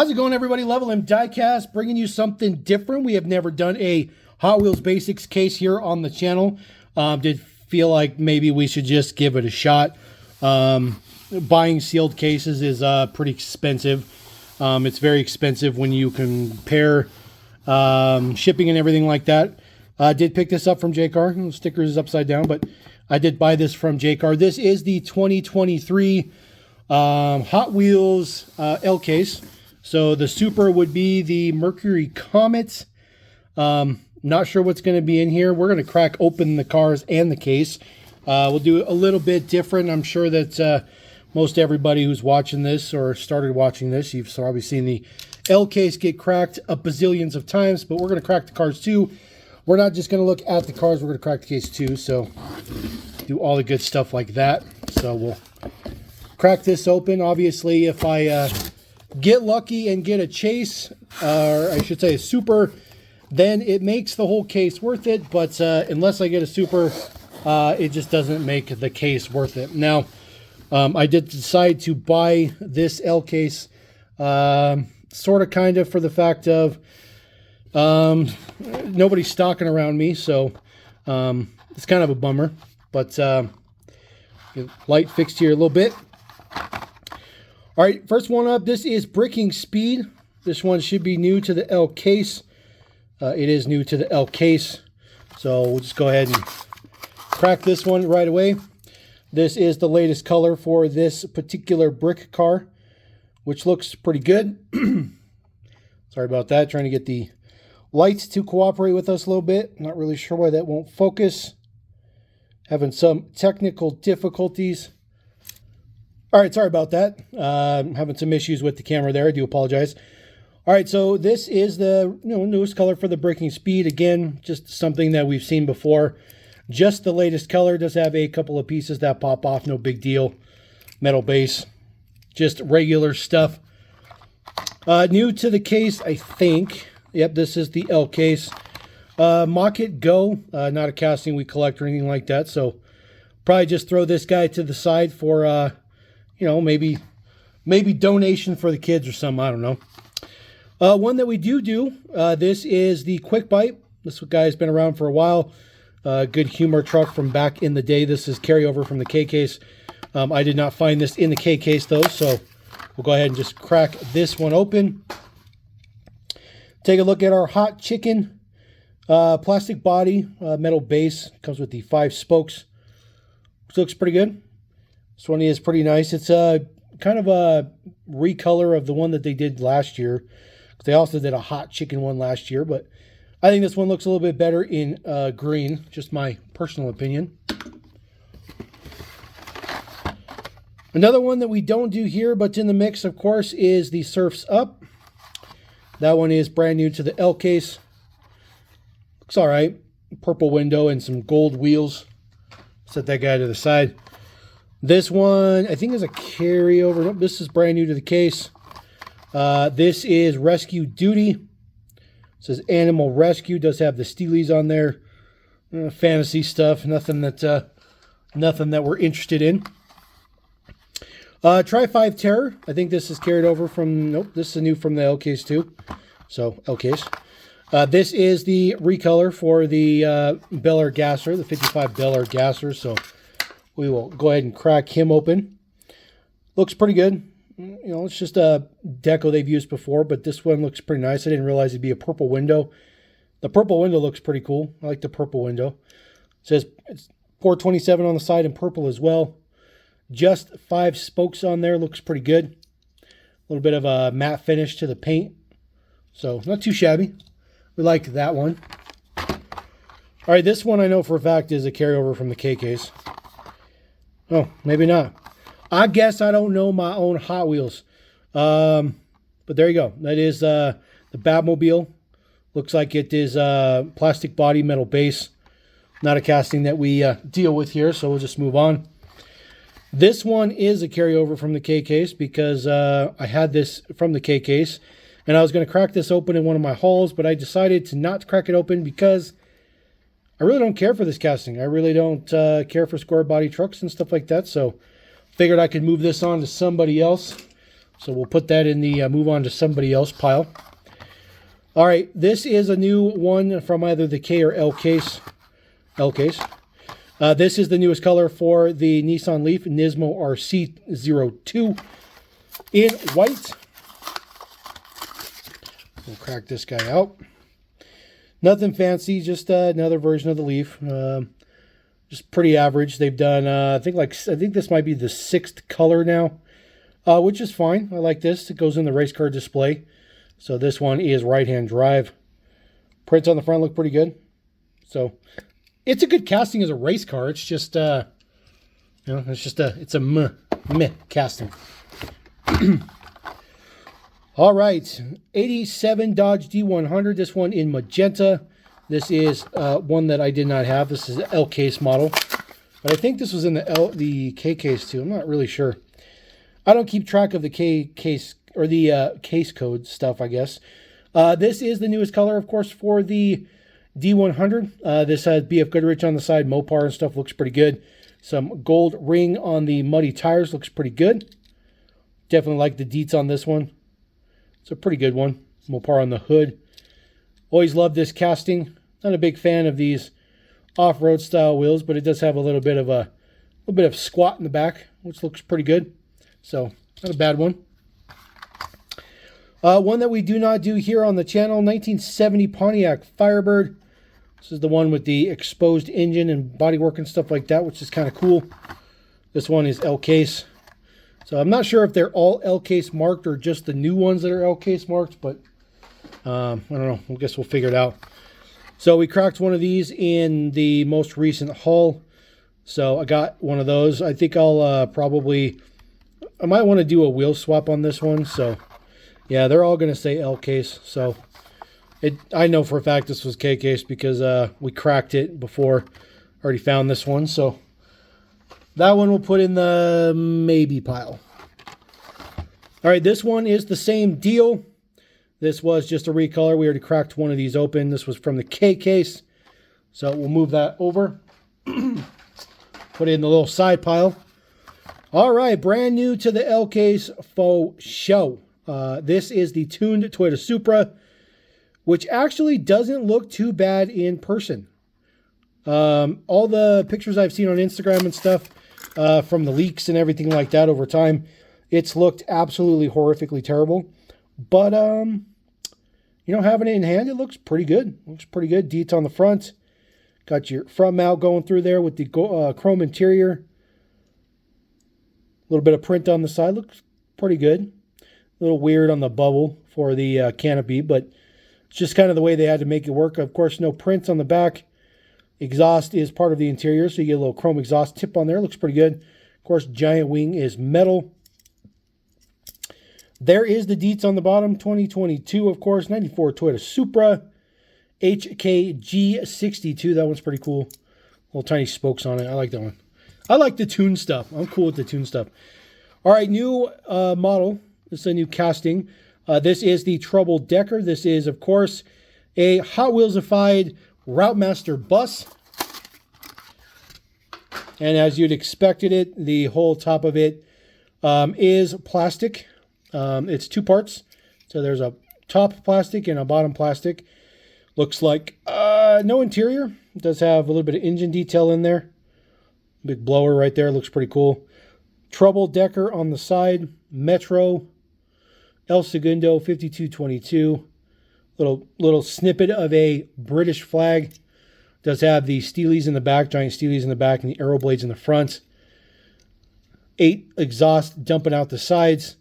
How's it going, everybody? Level M Diecast, bringing you something different. We have never done a Hot Wheels Basics case here on the channel. Did feel like maybe we should just give it a shot. Buying sealed cases is pretty expensive. It's very expensive when you compare shipping and everything like that. I did pick this up from JCar. The sticker is upside down, but I did buy this from JCar. This is the 2023 Hot Wheels L case. So the Super would be the Mercury Comet. Not sure what's going to be in here. We're going to crack open the cars and the case. We'll do a little bit different. I'm sure that most everybody who's watching this or started watching this, you've probably seen the L case get cracked a bazillions of times, but we're going to crack the cars too. We're not just going to look at the cars, we're going to crack the case too. So do all the good stuff like that. So we'll crack this open. Obviously, if I get lucky and get a chase, or I should say a Super, then it makes the whole case worth it. But unless I get a Super, it just doesn't make the case worth it. Now, I did decide to buy this L case sort of kind of for the fact of nobody's stocking around me, so it's kind of a bummer. But light fixed here a little bit. All right, first one up, this is Bricking Speed. This one should be new to the L case. It is new to the L case, so we'll just go ahead and crack this one right away. This is the latest color for this particular brick car, which looks pretty good. Sorry about that, trying to get the lights to cooperate with us a little bit. Not really sure why that won't focus. Having some technical difficulties. All right, sorry about that. Having some issues with the camera there. I do apologize. All right, so this is the newest color for the Bricking Speed. Again, just something that we've seen before. Just the latest color. Does have a couple of pieces that pop off. No big deal. Metal base. Just regular stuff. New to the case, I think. Yep, this is the L case. Mock It Go. Not a casting we collect or anything like that. So probably just throw this guy to the side for, maybe donation for the kids or something. I don't know. One that we do, this is the Quick Bite. This guy has been around for a while. Good humor truck from back in the day. This is carryover from the K case. I did not find this in the K case though, so we'll go ahead and just crack this one open. Take a look at our Hot Chicken. Plastic body, metal base. Comes with the 5 spokes. Which looks pretty good. This one is pretty nice. It's kind of a recolor of the one that they did last year. They also did a Hot Chicken one last year, but I think this one looks a little bit better in green. Just my personal opinion. Another one that we don't do here, but in the mix, of course, is the Surf's Up. That one is brand new to the L case. Looks all right. Purple window and some gold wheels. Set that guy to the side. This one, I think, is a carryover. Nope, this is brand new to the case. This is Rescue Duty. It says Animal Rescue. Does have the Steelies on there. Fantasy stuff. Nothing that we're interested in. Try 5 Terror. I think this is carried over from... Nope, this is new from the L case too. So, L case. This is the recolor for the Bel Air Gasser, the 55 Bel Air Gasser. So, we will go ahead and crack him open. Looks pretty good. It's just a deco they've used before, but this one looks pretty nice. I didn't realize it'd be a purple window. The purple window looks pretty cool. I like the purple window. It says it's 427 on the side in purple as well. Just 5 spokes on there. Looks pretty good. A little bit of a matte finish to the paint. So, not too shabby. We like that one. All right, this one I know for a fact is a carryover from the K case. Oh, maybe not. I guess I don't know my own Hot Wheels. But there you go. That is the Batmobile. Looks like it is plastic body, metal base. Not a casting that we deal with here, so we'll just move on. This one is a carryover from the K case because I had this from the K case. And I was going to crack this open in one of my hauls, but I decided to not crack it open because I really don't care for this casting. I really don't care for square body trucks and stuff like that. So figured I could move this on to somebody else. So we'll put that in the move on to somebody else pile. All right, this is a new one from either the K or L case. This is the newest color for the Nissan Leaf Nismo RC02 in white. We'll crack this guy out. Nothing fancy, just another version of the Leaf. Just pretty average. They've done, I think this might be the 6th color now, which is fine. I like this. It goes in the race car display. So this one is right-hand drive. Prints on the front look pretty good. So it's a good casting as a race car. It's just, it's a meh casting. All right, 87 Dodge D100. This one in magenta. This is one that I did not have. This is an L case model, but I think this was in the K case too. I'm not really sure. I don't keep track of the K case or the case code stuff, I guess. This is the newest color, of course, for the D100. This has BF Goodrich on the side. Mopar and stuff looks pretty good. Some gold ring on the muddy tires looks pretty good. Definitely like the deets on this one. It's a pretty good one. Mopar on the hood. Always love this casting. Not a big fan of these off-road style wheels, but it does have a little bit of squat in the back, which looks pretty good. So not a bad one. One that we do not do here on the channel, 1970 Pontiac Firebird. This is the one with the exposed engine and bodywork and stuff like that, which is kind of cool. This one is L case. So I'm not sure if they're all L case marked or just the new ones that are L case marked, but I don't know. I guess we'll figure it out. So we cracked one of these in the most recent haul. So I got one of those. I think I'll I might want to do a wheel swap on this one. So yeah, they're all going to say L case. So I know for a fact this was K case because we cracked it before. Already found this one. So that one we'll put in the maybe pile. All right, this one is the same deal. This was just a recolor. We already cracked one of these open. This was from the K case. So we'll move that over. Put it in the little side pile. All right, brand new to the L case faux show. This is the tuned Toyota Supra, which actually doesn't look too bad in person. All the pictures I've seen on Instagram and stuff from the leaks and everything like that over time, it's looked absolutely horrifically terrible. But, having it in hand, it looks pretty good. Looks pretty good. Deets on the front. Got your front mount going through there with the chrome interior. A little bit of print on the side. Looks pretty good. A little weird on the bubble for the canopy, but it's just kind of the way they had to make it work. Of course, no prints on the back. Exhaust is part of the interior, so you get a little chrome exhaust tip on there. Looks pretty good. Of course, giant wing is metal. There is the deets on the bottom. 2022, of course. 94 Toyota Supra. HKG62. That one's pretty cool. Little tiny spokes on it. I like that one. I like the tune stuff. I'm cool with the tune stuff. All right, new model. This is a new casting. This is the Trouble Decker. This is, of course, a Hot Wheelsified Routemaster bus. And as you'd expected it, the whole top of it is plastic. It's two parts. So there's a top plastic and a bottom plastic. Looks like no interior. It does have a little bit of engine detail in there. Big blower right there. Looks pretty cool. Trouble Decker on the side. Metro. El Segundo 5222. Little snippet of a British flag. Does have the Steelies in the back, giant Steelies in the back, and the arrow blades in the front. 8 exhaust dumping out the sides.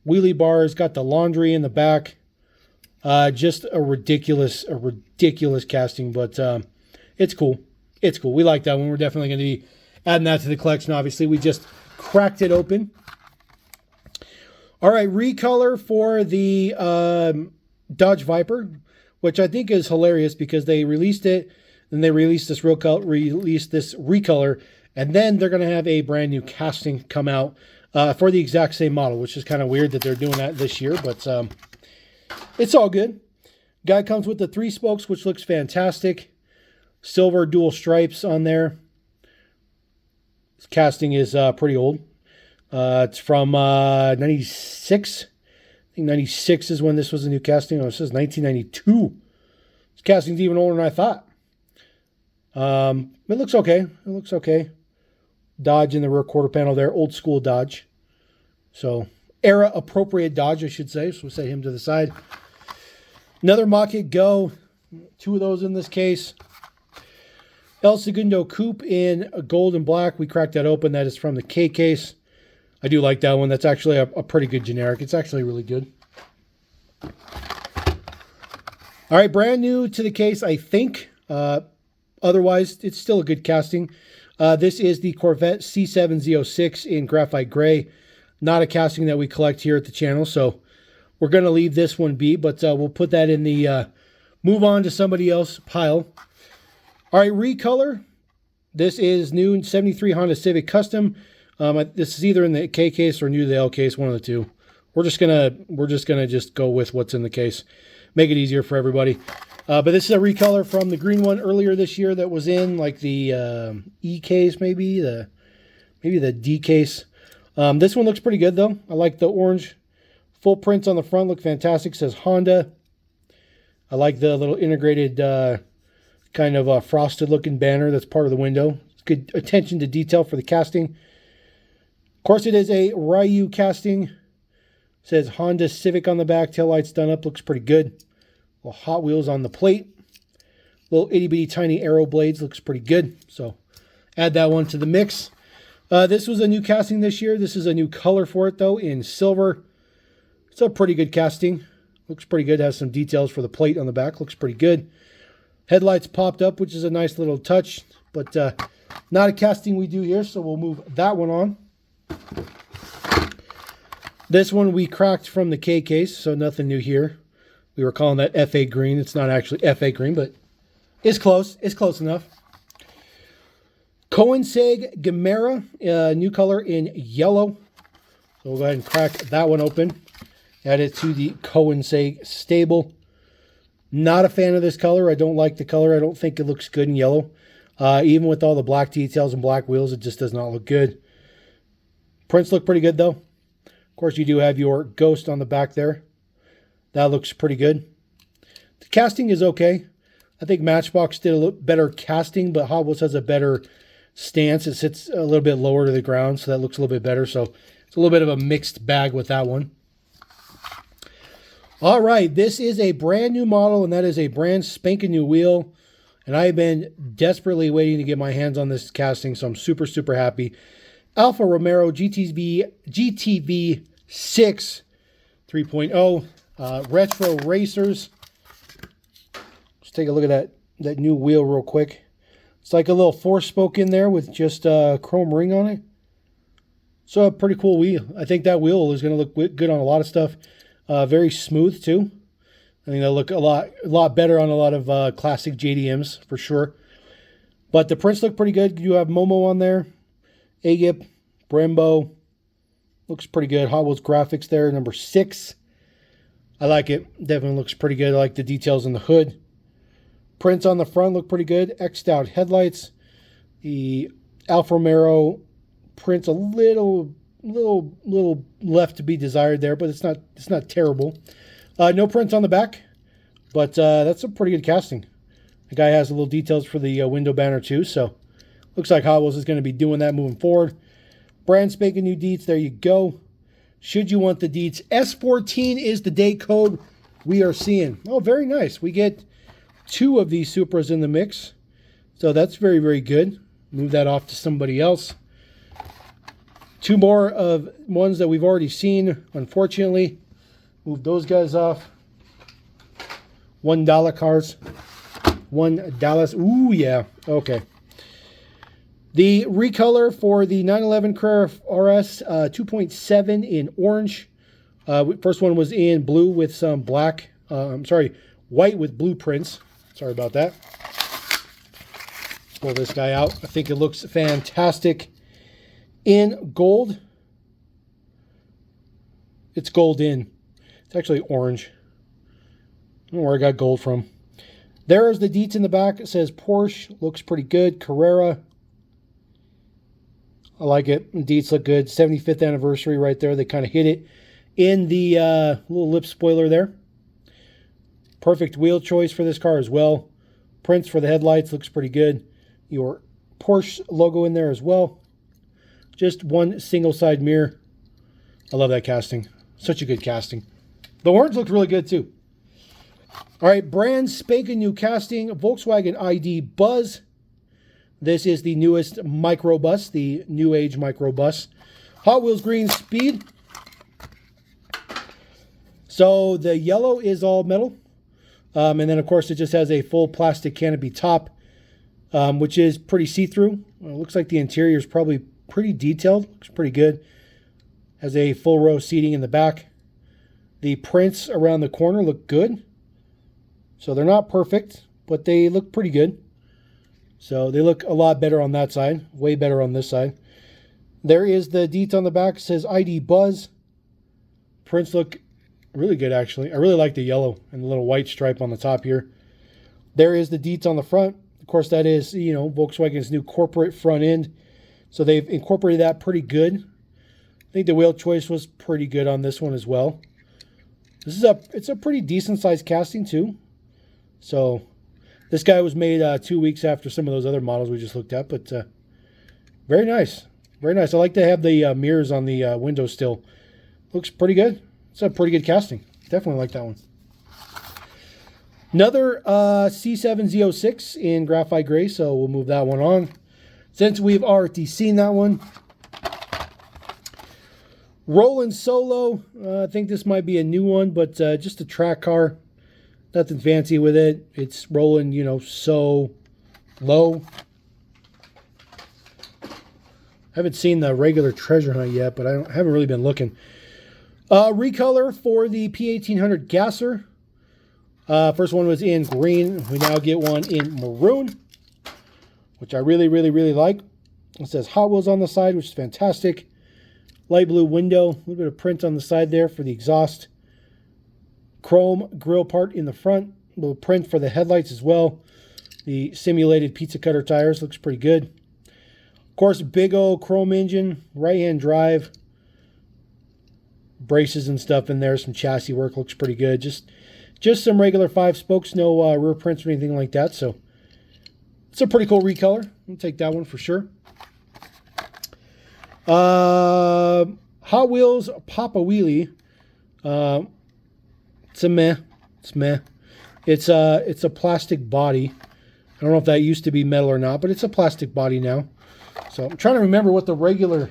Wheelie bars, got the laundry in the back. Just a ridiculous casting, but it's cool. It's cool. We like that one. We're definitely going to be adding that to the collection, obviously. We just cracked it open. All right, recolor for the Dodge Viper, which I think is hilarious because they released it, and they released this recolor, and then they're going to have a brand new casting come out for the exact same model, which is kind of weird that they're doing that this year, but it's all good. Guy comes with the 3 spokes, which looks fantastic. Silver dual stripes on there. This casting is pretty old. It's from 96. I think 96 is when this was a new casting. Oh, it says 1992. This casting's even older than I thought. It looks okay. It looks okay. Dodge in the rear quarter panel there. Old school Dodge. So, era appropriate Dodge, I should say. So we'll set him to the side. Another Mach-E Go. 2 of those in this case. El Segundo Coupe in gold and black. We cracked that open. That is from the K case. I do like that one. That's actually a pretty good generic. It's actually really good. All right, brand new to the case, I think. Otherwise, it's still a good casting. This is the Corvette C7Z06 in graphite gray. Not a casting that we collect here at the channel, so we're going to leave this one be, but we'll put that in the move on to somebody else pile. All right, recolor. This is new 73 Honda Civic Custom. This is either in the K case or new to the L case, one of the two. We're just gonna go with what's in the case. Make it easier for everybody. But this is a recolor from the green one earlier this year that was in like the E case, maybe the D case. This one looks pretty good though. I like the orange. Full prints on the front look fantastic. It says Honda. I like the little integrated kind of frosted looking banner that's part of the window. It's good attention to detail for the casting. Of course, it is a Ryu casting. It says Honda Civic on the back. Taillights done up. Looks pretty good. Little Hot Wheels on the plate. Little itty bitty tiny arrow blades. Looks pretty good. So add that one to the mix. This was a new casting this year. This is a new color for it though in silver. It's a pretty good casting. Looks pretty good. Has some details for the plate on the back. Looks pretty good. Headlights popped up, which is a nice little touch. But not a casting we do here, so we'll move that one on. This one we cracked from the K case, so nothing new here. We were calling that FA green. It's not actually FA green, but it's close. It's close enough. Koenigsegg Gemera, new color in yellow. So we'll go ahead and crack that one open. Add it to the Koenigsegg stable. Not a fan of this color. I don't like the color. I don't think it looks good in yellow. Even with all the black details and black wheels, it just does not look good. Prints look pretty good, though. Of course, you do have your ghost on the back there. That looks pretty good. The casting is okay. I think Matchbox did a little better casting, but Hot Wheels has a better stance. It sits a little bit lower to the ground, so that looks a little bit better. So it's a little bit of a mixed bag with that one. All right, this is a brand new model, and that is a brand spanking new wheel. And I've been desperately waiting to get my hands on this casting, so I'm super, super happy. Alfa Romeo GTV 6 3.0 Retro Racers. Let's take a look at that new wheel real quick. It's like a little 4-spoke in there with just a chrome ring on it. So a pretty cool wheel. I think that wheel is going to look good on a lot of stuff. Very smooth too. I think they'll look a lot better on a lot of classic JDMs for sure. But the prints look pretty good. You have Momo on there, Agip, Brembo. Looks pretty good. Hot Wheels graphics there, number 6. I like it. Definitely looks pretty good. I like the details in the hood. Prints on the front look pretty good. X'd out headlights. The Alfa Romeo prints a little left to be desired there, but it's not terrible. No prints on the back, but that's a pretty good casting. The guy has a little details for the window banner too, so looks like Hot Wheels is going to be doing that moving forward. Brand spanking new deets. There you go. Should you want the deets, S14 is the day code we are seeing. Oh, very nice. We get 2 of these Supras in the mix, so that's very, very good. Move that off to somebody else. 2 more of ones that we've already seen, unfortunately. Move those guys off. $1 cars. $1. Ooh, yeah. Okay. The recolor for the 911 Carrera RS 2.7 in orange. First one was in blue with some black. White with blue prints. Sorry about that. Pull this guy out. I think it looks fantastic. In gold. It's gold in. It's actually orange. I don't know where I got gold from. There's the deets in the back. It says Porsche. Looks pretty good. Carrera. I like it. Deets look good. 75th anniversary right there. They kind of hit it in the little lip spoiler there. Perfect wheel choice for this car as well. Prints for the headlights looks pretty good. Your Porsche logo in there as well. Just one single side mirror. I love that casting. Such a good casting. The orange looks really good too. All right, brand spanking new casting, Volkswagen ID Buzz. This is the newest microbus, the new age microbus. Hot Wheels green speed. So the yellow is all metal. And then, of course, it just has a full plastic canopy top, which is pretty see-through. Well, it looks like the interior is probably pretty detailed. Looks pretty good. Has a full row seating in the back. The prints around the corner look good. So they're not perfect, but they look pretty good. So they look a lot better on that side. Way better on this side. There is the deets on the back. It says ID Buzz. Prints look really good, actually. I really like the yellow and the little white stripe on the top here. There is the deets on the front. Of course, that is, you know, Volkswagen's new corporate front end. So they've incorporated that pretty good. I think the wheel choice was pretty good on this one as well. It's a pretty decent sized casting too. So this guy was made 2 weeks after some of those other models we just looked at, but very nice. Very nice. I like to have the mirrors on the windows still. Looks pretty good. It's a pretty good casting. Definitely like that one. Another C7Z06 in graphite gray, so we'll move that one on. Since we've already seen that one. Rollin' Solo. I think this might be a new one, but just a track car. Nothing fancy with it. It's rolling, you know, so low. Haven't seen the regular treasure hunt yet, but I haven't really been looking. Recolor for the P1800 Gasser. First one was in green. We now get one in maroon, which I really, really, really like. It says Hot Wheels on the side, which is fantastic. Light blue window, a little bit of print on the side there for the exhaust. Chrome grill part in the front, a little print for the headlights as well. The simulated pizza cutter tires looks pretty good. Of course, big old chrome engine, right-hand drive. Braces and stuff in there, some chassis work looks pretty good. Just some regular 5 spokes, no rear prints or anything like that. So it's a pretty cool recolor. I'll take that one for sure. Hot Wheels Papa Wheelie. It's a meh. It's meh. It's a plastic body. I don't know if that used to be metal or not, but it's a plastic body now. So I'm trying to remember what the regular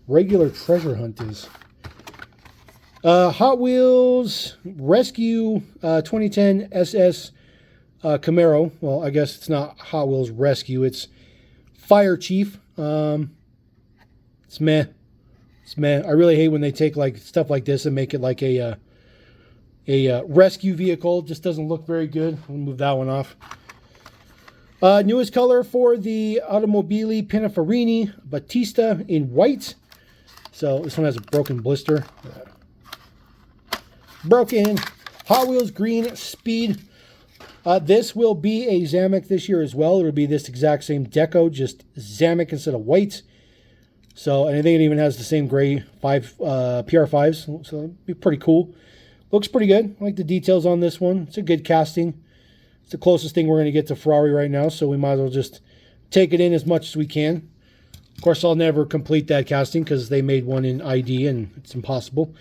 treasure hunt is. Hot Wheels Rescue 2010 SS Camaro. Well, I guess it's not Hot Wheels Rescue. It's Fire Chief. It's meh. It's meh. I really hate when they take like stuff like this and make it like a rescue vehicle. It just doesn't look very good. I'll move that one off. Newest color for the Automobili Pininfarina Battista in white. So this one has a broken blister. Broken. Hot Wheels green speed. This will be a Zamek this year as well. It'll be this exact same deco, just Zamek instead of white. So, and I think it even has the same gray PR5s. So it'll be pretty cool. Looks pretty good. I like the details on this one. It's a good casting. It's the closest thing we're going to get to Ferrari right now, so we might as well just take it in as much as we can. Of course, I'll never complete that casting because they made one in ID and it's impossible.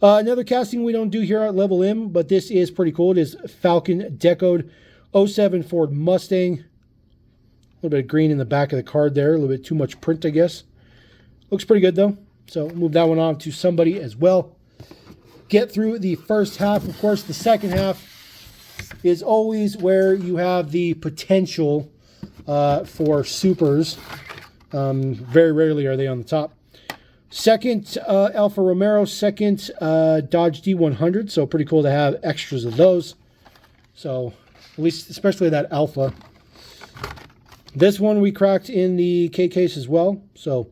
Another casting we don't do here at Level M, but this is pretty cool. It is Falcon Decoed 07 Ford Mustang. A little bit of green in the back of the card there. A little bit too much print, I guess. Looks pretty good, though. So we'll move that one on to somebody as well. Get through the first half. Of course, the second half is always where you have the potential for supers. Very rarely are they on the top. Second, Alfa Romero. Second, Dodge D100. So pretty cool to have extras of those. So at least, especially that Alfa. This one we cracked in the K case as well. So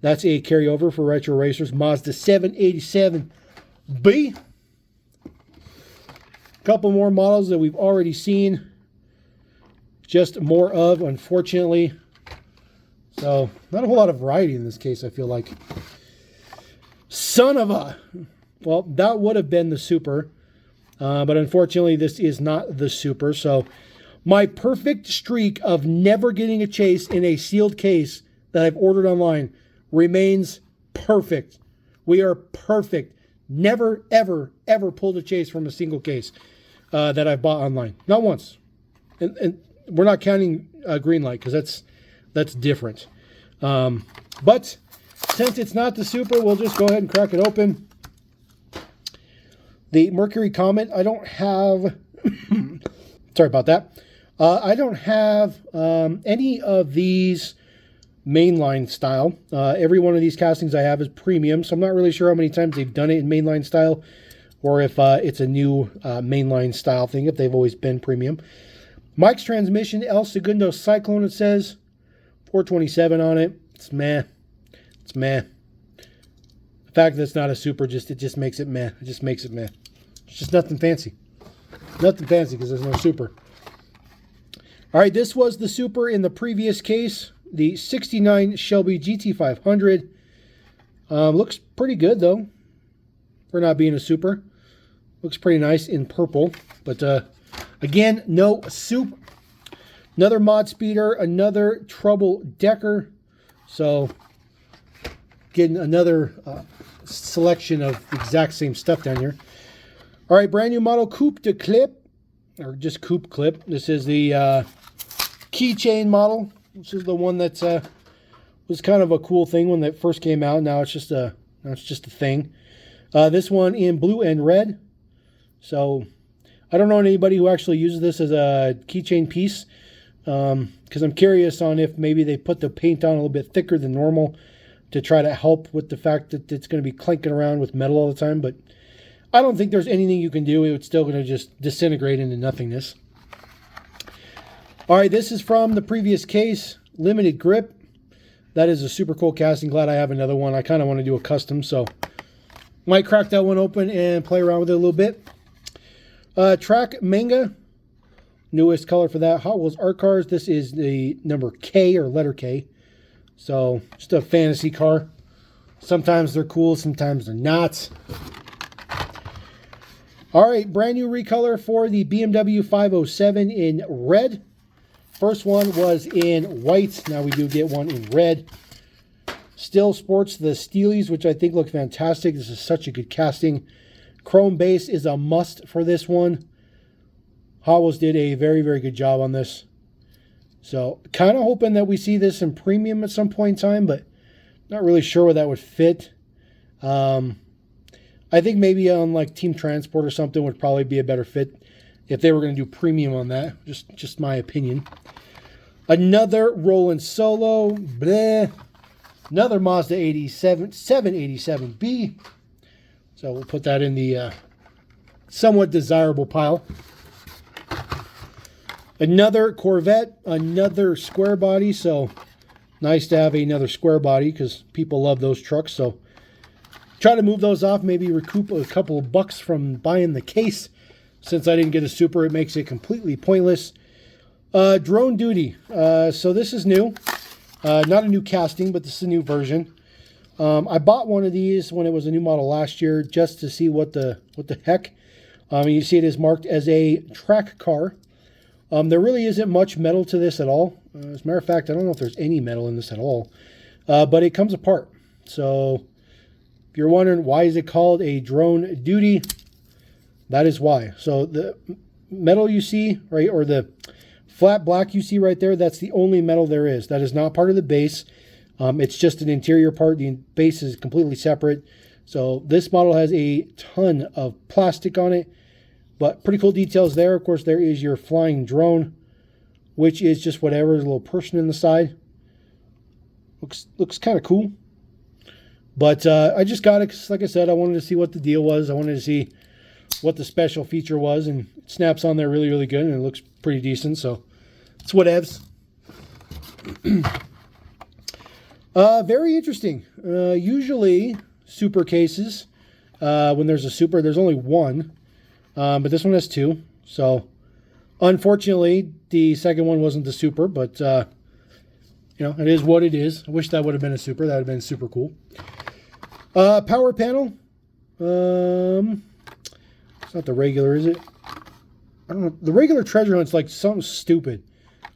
that's a carryover for Retro Racers. Mazda 787B. Couple more models that we've already seen. Just more of, unfortunately. So, not a whole lot of variety in this case, I feel like. Son of a... Well, that would have been the super. But unfortunately, this is not the super. So, my perfect streak of never getting a chase in a sealed case that I've ordered online remains perfect. We are perfect. Never, ever, ever pulled a chase from a single case that I've bought online. Not once. And we're not counting Greenlight because that's different. But since it's not the super, we'll just go ahead and crack it open. The Mercury Comet, I don't have... sorry about that. I don't have any of these mainline style. Every one of these castings I have is premium, so I'm not really sure how many times they've done it in mainline style or if it's a new mainline style thing, if they've always been premium. Mike's transmission, El Segundo Cyclone, it says. 427 on it. It's meh. It's meh. The fact that it's not a super, it just makes it meh. It just makes it meh. It's just nothing fancy. Nothing fancy because there's no super. All right, this was the super in the previous case. The 69 Shelby GT500. Looks pretty good, though, for not being a super. Looks pretty nice in purple. But, again, no soup. Another mod speeder, another trouble decker. So, getting another selection of the exact same stuff down here. All right, brand new model Coupe de Clip, or just Coupe Clip. This is the keychain model. This is the one that was kind of a cool thing when that first came out. Now it's just a thing. This one in blue and red. So I don't know anybody who actually uses this as a keychain piece, because I'm curious on if maybe they put the paint on a little bit thicker than normal to try to help with the fact that it's going to be clanking around with metal all the time. But I don't think there's anything you can do. It's still going to just disintegrate into nothingness. All right, this is from the previous case, Limited Grip. That is a super cool casting. Glad I have another one. I kind of want to do a custom, so might crack that one open and play around with it a little bit. Track Manga, newest color for that. Hot Wheels Art Cars. This is the number K, or letter K. So just a fantasy car. Sometimes they're cool, sometimes they're not. All right, brand new recolor for the BMW 507 in red. First one was in white. Now we do get one in red. Still sports the Steelies, which I think look fantastic. This is such a good casting. Chrome base is a must for this one. Hot Wheels did a very, very good job on this. So kind of hoping that we see this in premium at some point in time, but not really sure where that would fit. I think maybe on like Team Transport or something would probably be a better fit if they were going to do premium on that. Just my opinion. Another Roland Solo. Bleh. Another Mazda 787B. So we'll put that in the somewhat desirable pile. Another Corvette. Another square body. So nice to have another square body because people love those trucks. So try to move those off. Maybe recoup a couple of bucks from buying the case. Since I didn't get a super, it makes it completely pointless. Drone Duty. So this is new. Not a new casting, but this is a new version. I bought one of these when it was a new model last year just to see what the heck. You see it is marked as a track car. There really isn't much metal to this at all. As a matter of fact, I don't know if there's any metal in this at all. But it comes apart. So if you're wondering why is it called a Drone Duty, that is why. So the metal you see, right, or the flat black you see right there, that's the only metal there is. That is not part of the base. It's just an interior part. The base is completely separate. So this model has a ton of plastic on it, but pretty cool details there. Of course, there is your flying drone, which is just whatever. There's a little person in the side. Looks kind of cool. But I just got it because, like I said, I wanted to see what the deal was. I wanted to see what the special feature was, and it snaps on there really, really good, and it looks pretty decent. So it's whatevs. Very interesting. Usually super cases, when there's a super, there's only one, but this one has two. So unfortunately, the second one wasn't the super, but You know, it is what it is. I wish that would have been a super. That would have been super cool. Power panel. It's not the regular, is it? I don't know. The regular treasure hunt's like something stupid.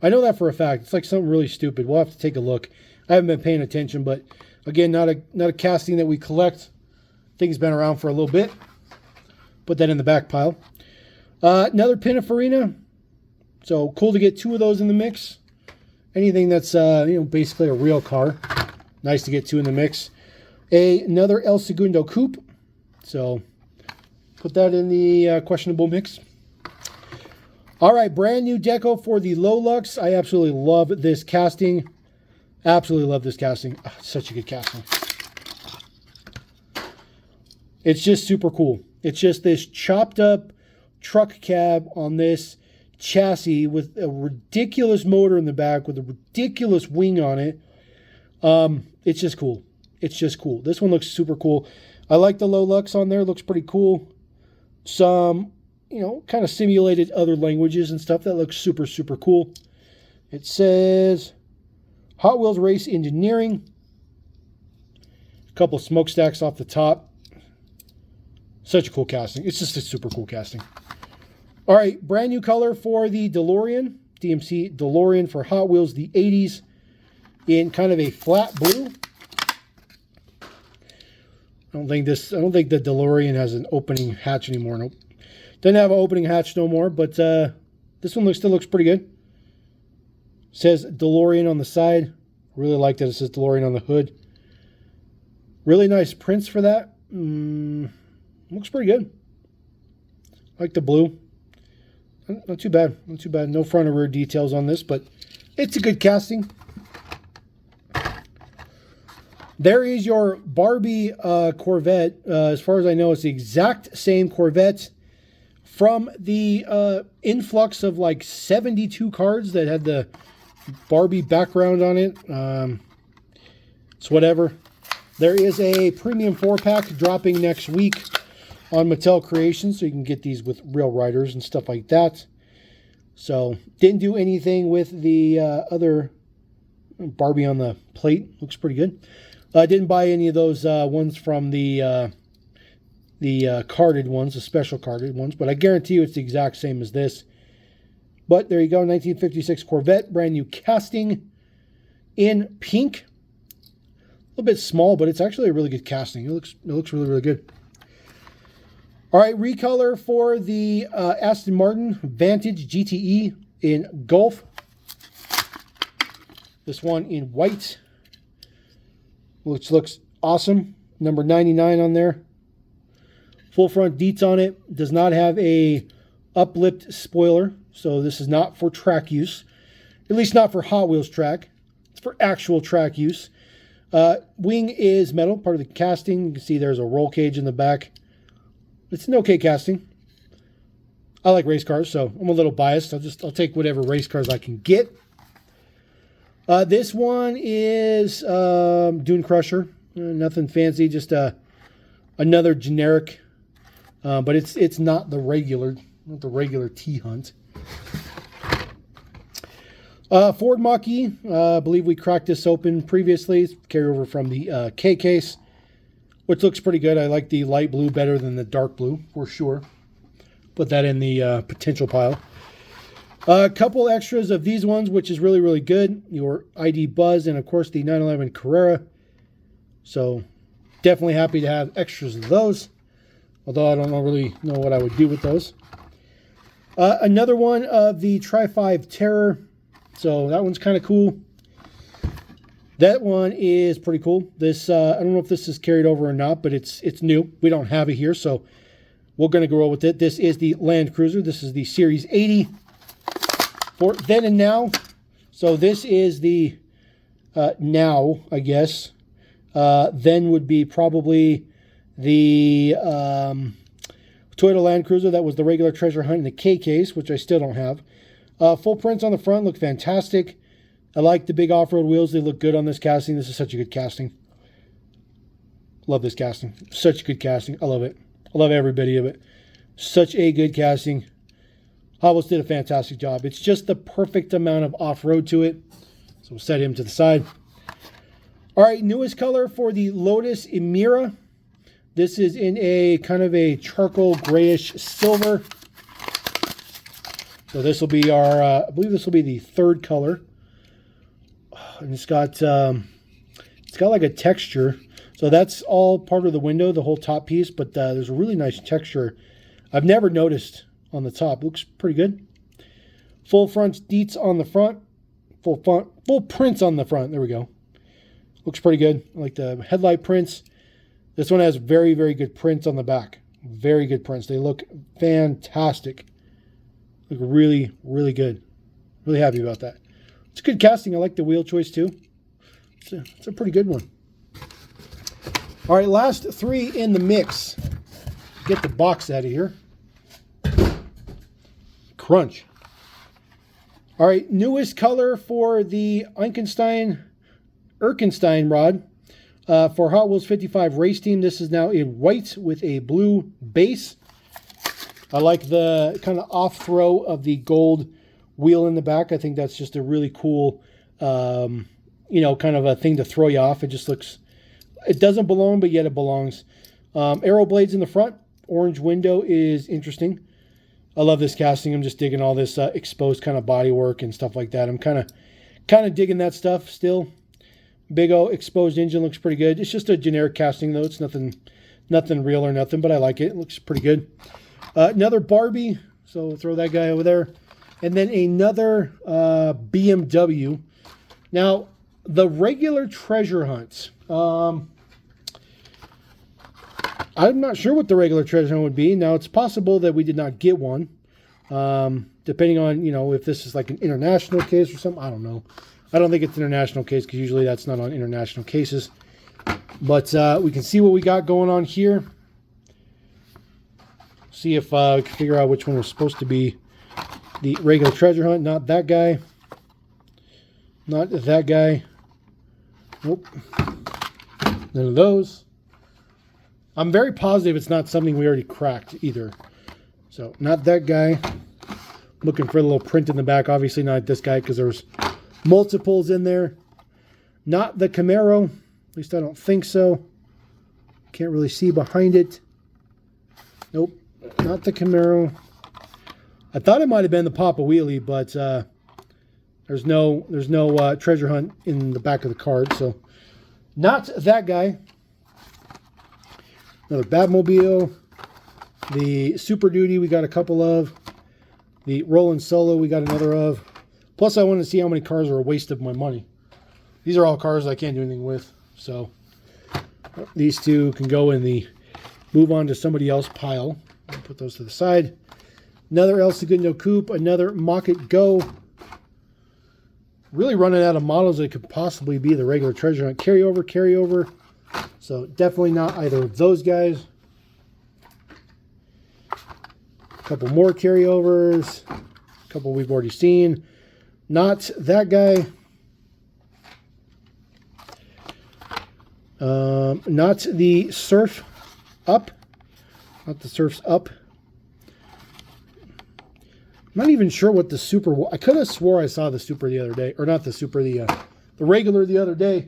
I know that for a fact. It's like something really stupid. We'll have to take a look. I haven't been paying attention, but again, not a casting that we collect. Thing's been around for a little bit. Put that in the back pile. Another Pininfarina. So cool to get 2 of those in the mix. Anything that's basically a real car. Nice to get 2 in the mix. Another El Segundo Coupe. So put that in the questionable mix. All right, brand new deco for the Lolux. I absolutely love this casting. Absolutely love this casting. Oh, such a good casting. It's just super cool. It's just this chopped up truck cab on this chassis with a ridiculous motor in the back with a ridiculous wing on it. It's just cool. It's just cool. This one looks super cool. I like the Lolux on there. It looks pretty cool. Some, kind of simulated other languages and stuff. That looks super, super cool. It says Hot Wheels Race Engineering. A couple smokestacks off the top. Such a cool casting. It's just a super cool casting. All right, brand new color for the DeLorean. DMC DeLorean for Hot Wheels, the 80s, in kind of a flat blue. I don't think the DeLorean has an opening hatch anymore. Nope. Doesn't have an opening hatch no more, but this one still looks pretty good. Says DeLorean on the side. Really like that it says DeLorean on the hood. Really nice prints for that. Looks pretty good. Like the blue. Not too bad. Not too bad. No front or rear details on this, but it's a good casting. There is your Barbie Corvette. As far as I know, it's the exact same Corvette from the influx of like 72 cards that had the Barbie background on it. It's whatever. There is a premium 4-pack dropping next week on Mattel Creations, so you can get these with real riders and stuff like that. So, didn't do anything with the other Barbie on the plate. Looks pretty good. Didn't buy any of those ones from the carded ones, the special carded ones, but I guarantee you it's the exact same as this. But there you go, 1956 Corvette, brand new casting in pink. A little bit small, but it's actually a really good casting. It looks really, really good. All right, recolor for the Aston Martin Vantage GTE in Gulf. This one in white, which looks awesome. Number 99 on there. Full front deets on it. Does not have a uplift spoiler, so this is not for track use. At least not for Hot Wheels track. It's for actual track use. Wing is metal, part of the casting. You can see there's a roll cage in the back. It's an okay casting. I like race cars, so I'm a little biased. I'll take whatever race cars I can get. This one is Dune Crusher. Nothing fancy, just another generic. But it's not the regular T-Hunt. Ford Mach-E. I believe we cracked this open previously. Carryover from the K case, which looks pretty good. I like the light blue better than the dark blue, for sure. Put that in the potential pile. A couple extras of these ones, which is really, really good. Your ID Buzz and, of course, the 911 Carrera. So, definitely happy to have extras of those. Although I don't really know what I would do with those. Another one of the Tri-5 Terror. So, that one's kind of cool. That one is pretty cool. This I don't know if this is carried over or not, but it's new. We don't have it here, so we're going to go with it. This is the Land Cruiser. This is the Series 80 for then and now. So this is the now, I guess. Then would be probably the Toyota Land Cruiser. That was the regular treasure hunt in the K case, which I still don't have. Full prints on the front look fantastic. I like the big off-road wheels. They look good on this casting. This is such a good casting. Love this casting. Such a good casting. I love it. I love every bit of it. Such a good casting. Hot Wheels did a fantastic job. It's just the perfect amount of off-road to it. So we'll set him to the side. All right, newest color for the Lotus Emira. This is in a kind of a charcoal grayish silver. So this will be our, I believe this will be the third color. And it's got like a texture. So that's all part of the window, the whole top piece. But there's a really nice texture I've never noticed on the top. Looks pretty good. Full front deets on the front. Full prints on the front. There we go. Looks pretty good. I like the headlight prints. This one has very, very good prints on the back. Very good prints. They look fantastic. Look really, really good. Really happy about that. It's a good casting. I like the wheel choice too. It's a pretty good one. All right, last three in the mix. Get the box out of here. Crunch. All right, newest color for the Erkenstein rod for Hot Wheels 55 Race Team. This is now in white with a blue base. I like the kind of off throw of the gold wheel in the back. I think that's just a really cool, kind of a thing to throw you off. It just looks, it doesn't belong, but yet it belongs. Arrow blades in the front. Orange window is interesting. I love this casting. I'm just digging all this exposed kind of body work and stuff like that. I'm kind of digging that stuff still. Big O exposed engine looks pretty good. It's just a generic casting though. It's nothing real or nothing, but I like it. It looks pretty good. Another Barbie, so we'll throw that guy over there. And then another BMW. Now, the regular treasure hunts. I'm not sure what the regular treasure hunt would be. Now, it's possible that we did not get one. Depending on, if this is like an international case or something. I don't know. I don't think it's an international case because usually that's not on international cases. But we can see what we got going on here. See if we can figure out which one was supposed to be the regular treasure hunt. Not that guy. Not that guy. Nope. None of those. I'm very positive it's not something we already cracked either. So, not that guy. Looking for a little print in the back. Obviously not this guy because there's multiples in there. Not the Camaro. At least I don't think so. Can't really see behind it. Nope. Not the Camaro. I thought it might have been the Papa Wheelie, but there's no treasure hunt in the back of the card. So, not that guy. Another Batmobile. The Super Duty we got a couple of. The Roland Solo we got another of. Plus I wanted to see how many cars are a waste of my money. These are all cars I can't do anything with. So these two can go in the move on to somebody else pile. I'll put those to the side. Another El Segundo Coupe. Another Mach-It Go. Really running out of models that could possibly be the regular treasure hunt. Carryover. So definitely not either of those guys. A couple more carryovers. A couple we've already seen. Not that guy. Not the Surf Up. Not the Surf's Up. I'm not even sure what the Super... I could have swore I saw the Super the other day. Or not the Super, the regular the other day.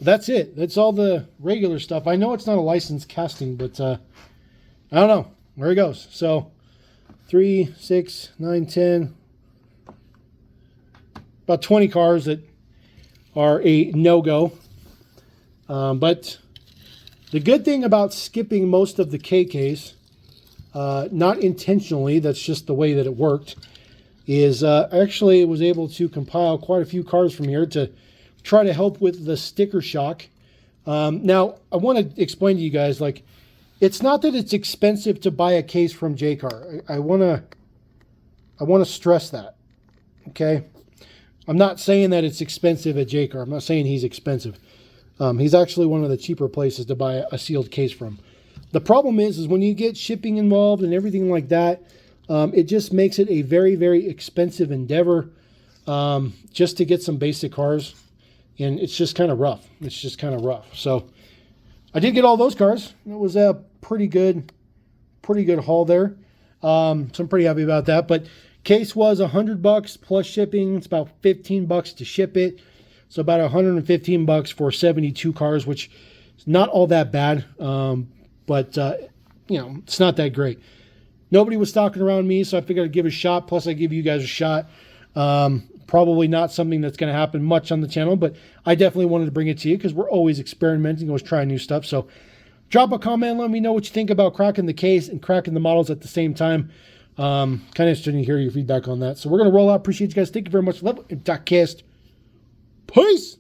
That's it. That's all the regular stuff. I know it's not a licensed casting, but I don't know. There it goes. So 3, 6, 9, 10. About 20 cars that are a no-go. But the good thing about skipping most of the KKs, not intentionally, that's just the way that it worked, is actually was able to compile quite a few cars from here to try to help with the sticker shock. Now, I want to explain to you guys, like, it's not that it's expensive to buy a case from JCar. I want to stress that, okay? I'm not saying that it's expensive at JCar. I'm not saying he's expensive. He's actually one of the cheaper places to buy a sealed case from. The problem is when you get shipping involved and everything like that, it just makes it a very, very expensive endeavor just to get some basic cars. And it's just kind of rough. It's just kind of rough. So I did get all those cars. It was a pretty good haul there. So I'm pretty happy about that. But case was $100 plus shipping. It's about $15 to ship it. So about 115 bucks for 72 cars, which is not all that bad. But you know, it's not that great. Nobody was stalking around me, so I figured I'd give it a shot. Plus, I give you guys a shot. Probably not something that's going to happen much on the channel, but I definitely wanted to bring it to you because we're always experimenting, always trying new stuff. So drop a comment, let me know what you think about cracking the case and cracking the models at the same time. Kind of interested to hear your feedback on that. So we're going to roll out. Appreciate you guys. Thank you very much. Love it. Peace.